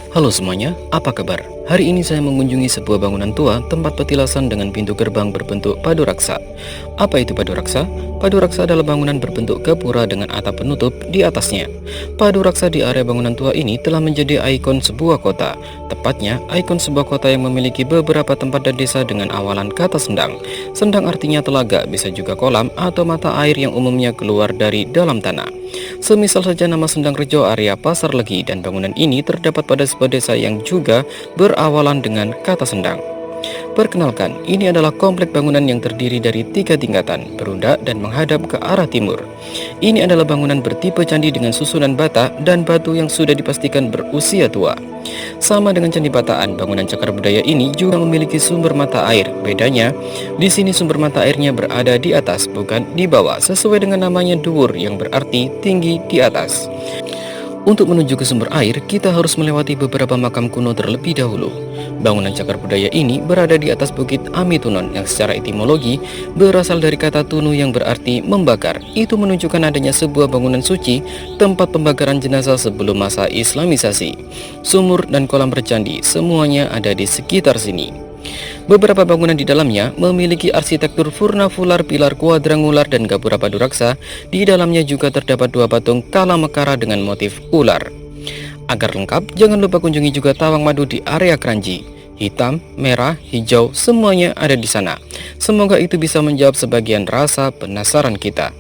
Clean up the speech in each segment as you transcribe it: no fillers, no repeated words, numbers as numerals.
Halo semuanya, apa kabar? Hari ini saya mengunjungi sebuah bangunan tua tempat petilasan dengan pintu gerbang berbentuk padu raksa. Apa itu padu raksa? Padu raksa adalah bangunan berbentuk gapura dengan atap penutup di atasnya. Padu raksa di area bangunan tua ini telah menjadi ikon sebuah kota. Tepatnya, ikon sebuah kota yang memiliki beberapa tempat dan desa dengan awalan kata sendang. Sendang artinya telaga, bisa juga kolam atau mata air yang umumnya keluar dari dalam tanah. Semisal saja nama Sendang Rejo area Pasar Legi, dan bangunan ini terdapat pada sebuah desa yang juga berawalan dengan kata sendang. Perkenalkan, ini adalah komplek bangunan yang terdiri dari 3 tingkatan, berundak dan menghadap ke arah timur. Ini adalah bangunan bertipe candi dengan susunan bata dan batu yang sudah dipastikan berusia tua. Sama dengan Candi Bataan, bangunan cagar budaya ini juga memiliki sumber mata air. Bedanya, di sini sumber mata airnya berada di atas, bukan di bawah, sesuai dengan namanya Duwur yang berarti tinggi di atas. Untuk menuju ke sumber air, kita harus melewati beberapa makam kuno terlebih dahulu. Bangunan cagar budaya ini berada di atas bukit Amitunon yang secara etimologi berasal dari kata tunu yang berarti membakar. Itu menunjukkan adanya sebuah bangunan suci, tempat pembakaran jenazah sebelum masa Islamisasi. Sumur dan kolam bercandi, semuanya ada di sekitar sini. Beberapa bangunan di dalamnya memiliki arsitektur furnafular, pilar kuadrangular, dan gapura padu raksa. Di dalamnya juga terdapat 2 patung kala mekara dengan motif ular. Agar lengkap, jangan lupa kunjungi juga Tawang Madu di area Kranji. Hitam, merah, hijau, semuanya ada di sana. Semoga itu bisa menjawab sebagian rasa penasaran kita.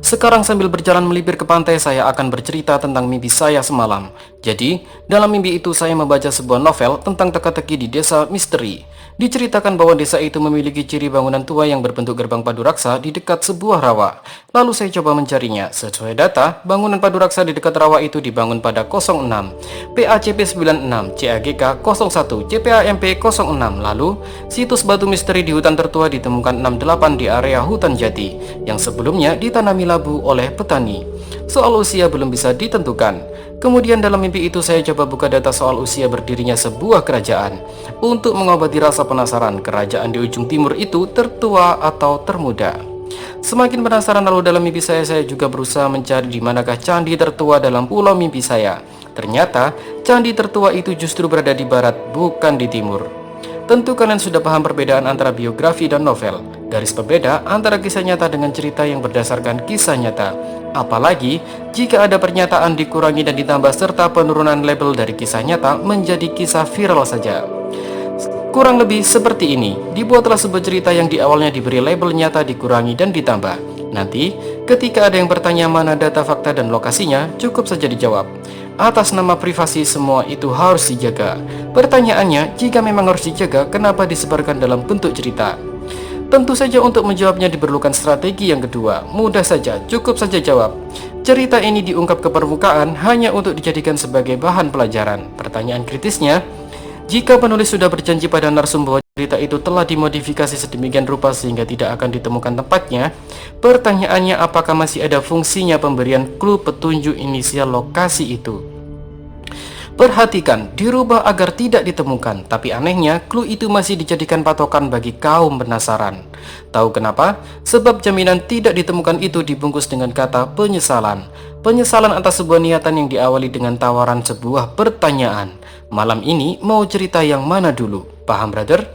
Sekarang sambil berjalan melipir ke pantai, saya akan bercerita tentang mimpi saya semalam. Jadi, dalam mimpi itu saya membaca sebuah novel tentang teka-teki di desa misteri. Diceritakan bahwa desa itu memiliki ciri bangunan tua yang berbentuk gerbang padu raksa di dekat sebuah rawa. Lalu saya coba mencarinya. Sesuai data, bangunan padu raksa di dekat rawa itu dibangun pada 06, PACP 96, CAGK 01, CPAMP 06. Lalu, situs batu misteri di hutan tertua ditemukan 68 di area hutan jati, yang sebelumnya ditanami labu oleh petani. Soal usia belum bisa ditentukan. Kemudian dalam mimpi itu saya coba buka data soal usia berdirinya sebuah kerajaan. Untuk mengobati rasa penasaran, kerajaan di ujung timur itu tertua atau termuda. Semakin penasaran, lalu dalam mimpi saya juga berusaha mencari di manakah candi tertua dalam pulau mimpi saya. Ternyata candi tertua itu justru berada di barat, bukan di timur. Tentu kalian sudah paham perbedaan antara biografi dan novel. Garis pembeda antara kisah nyata dengan cerita yang berdasarkan kisah nyata. Apalagi jika ada pernyataan dikurangi dan ditambah serta penurunan label dari kisah nyata menjadi kisah viral saja. Kurang lebih seperti ini, dibuatlah sebuah cerita yang di awalnya diberi label nyata dikurangi dan ditambah. Nanti, ketika ada yang bertanya mana data fakta dan lokasinya, cukup saja dijawab. Atas nama privasi semua itu harus dijaga. Pertanyaannya, jika memang harus dijaga, kenapa disebarkan dalam bentuk cerita? Tentu saja untuk menjawabnya diperlukan strategi yang kedua. Mudah saja, cukup saja jawab. Cerita ini diungkap ke permukaan hanya untuk dijadikan sebagai bahan pelajaran. Pertanyaan kritisnya, jika penulis sudah berjanji pada narsum bahwa cerita itu telah dimodifikasi sedemikian rupa sehingga tidak akan ditemukan tempatnya, pertanyaannya apakah masih ada fungsinya pemberian clue petunjuk inisial lokasi itu? Perhatikan, dirubah agar tidak ditemukan, tapi anehnya clue itu masih dijadikan patokan bagi kaum penasaran. Tahu kenapa? Sebab jaminan tidak ditemukan itu dibungkus dengan kata penyesalan. Penyesalan atas sebuah niatan yang diawali dengan tawaran sebuah pertanyaan. Malam ini mau cerita yang mana dulu? Paham, brother?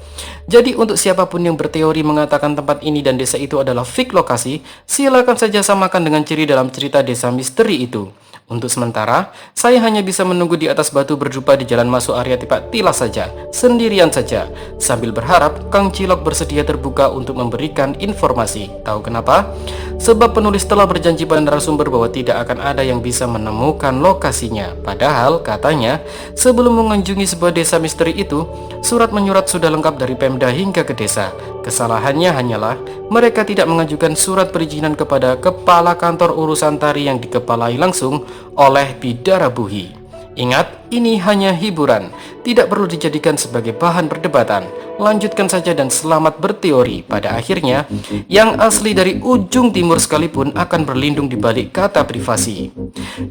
Jadi untuk siapapun yang berteori mengatakan tempat ini dan desa itu adalah fake lokasi, silakan saja samakan dengan ciri dalam cerita desa misteri itu. Untuk sementara, saya hanya bisa menunggu di atas batu berdupa di jalan masuk area Tipak Tilas saja, sendirian saja, sambil berharap Kang Cilok bersedia terbuka untuk memberikan informasi. Tahu kenapa? Sebab penulis telah berjanji pada narasumber bahwa tidak akan ada yang bisa menemukan lokasinya. Padahal, katanya, sebelum mengunjungi sebuah desa misteri itu, surat menyurat sudah lengkap dari Pemda hingga ke desa. Kesalahannya hanyalah mereka tidak mengajukan surat perizinan kepada kepala kantor urusan tari yang dikepalai langsung oleh Bidara Buhi. Ingat, ini hanya hiburan, tidak perlu dijadikan sebagai bahan perdebatan. lanjutkan saja dan selamat berteori. Pada akhirnya, yang asli dari ujung timur sekalipun akan berlindung di balik kata privasi.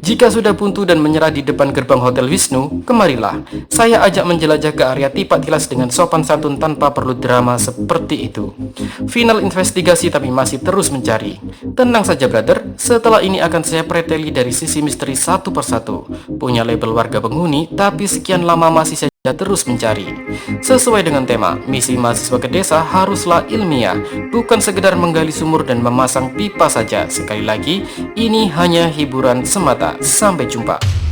Jika sudah buntu dan menyerah di depan gerbang Hotel Wisnu, kemarilah. Saya ajak menjelajah ke area Tipat Tilas dengan sopan santun tanpa perlu drama seperti itu. Final investigasi tapi masih terus mencari. Tenang saja brother, setelah ini akan saya preteli dari sisi misteri satu persatu. Punya label warga penghuni, tapi sekian lama masih saja terus mencari. Sesuai dengan tema, misi mahasiswa ke desa haruslah ilmiah, bukan sekedar menggali sumur dan memasang pipa saja. Sekali lagi, ini hanya hiburan semata. Sampai jumpa.